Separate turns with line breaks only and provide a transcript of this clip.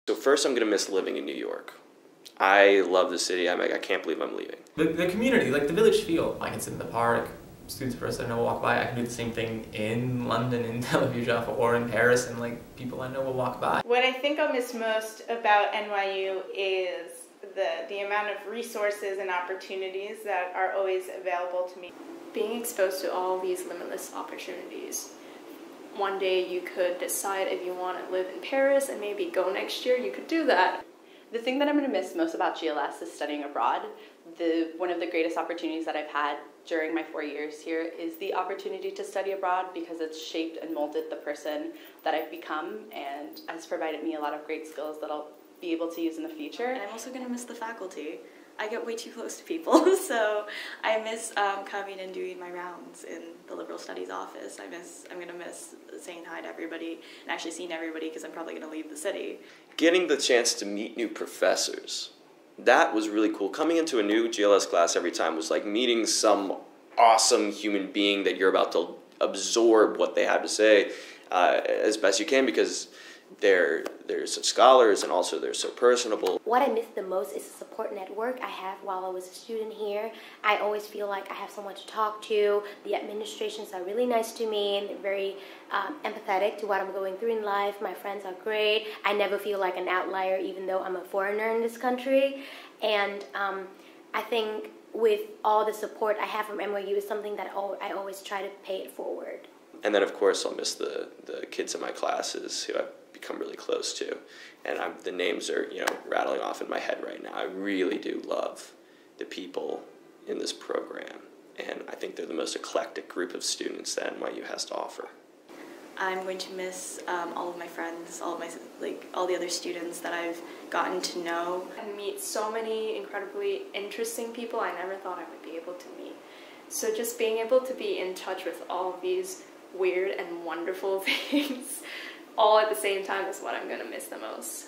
So first I'm going to miss living in New York. I love the city. I can't believe I'm leaving.
The community, like the village feel. I can sit in the park, students first I know will walk by. I can do the same thing in London, in Tel Aviv, or in Paris, and like people I know will walk by.
What I think I'll miss most about NYU is the amount of resources and opportunities that are always available to me.
Being exposed to all these limitless opportunities. One day you could decide if you want to live in Paris and maybe go next year, you could do that.
The thing that I'm going to miss most about GLS is studying abroad. One of the greatest opportunities that I've had during my 4 years here is the opportunity to study abroad because it's shaped and molded the person that I've become and has provided me a lot of great skills that I'll be able to use in the future.
And I'm also going to miss the faculty. I get way too close to people, so I miss coming and doing my rounds in the liberal studies office. I'm going to miss saying hi to everybody and actually seeing everybody because I'm probably going to leave the city.
Getting the chance to meet new professors, that was really cool. Coming into a new GLS class every time was like meeting some awesome human being that you're about to absorb what they have to say as best you can because they're such scholars and also they're so personable.
What I miss the most is the support network I have while I was a student here. I always feel like I have someone to talk to. The administrations are really nice to me and they're very empathetic to what I'm going through in life. My friends are great. I never feel like an outlier even though I'm a foreigner in this country. And I think with all the support I have from NYU is something that I always try to pay it forward.
And then of course I'll miss the kids in my classes who I've become really close to, and the names are rattling off in my head right now. I really do love the people in this program, and I think they're the most eclectic group of students that NYU has to offer.
I'm going to miss all of my friends, all the other students that I've gotten to know.
And meet so many incredibly interesting people I never thought I would be able to meet. So just being able to be in touch with all of these weird and wonderful things all at the same time is what I'm going to miss the most.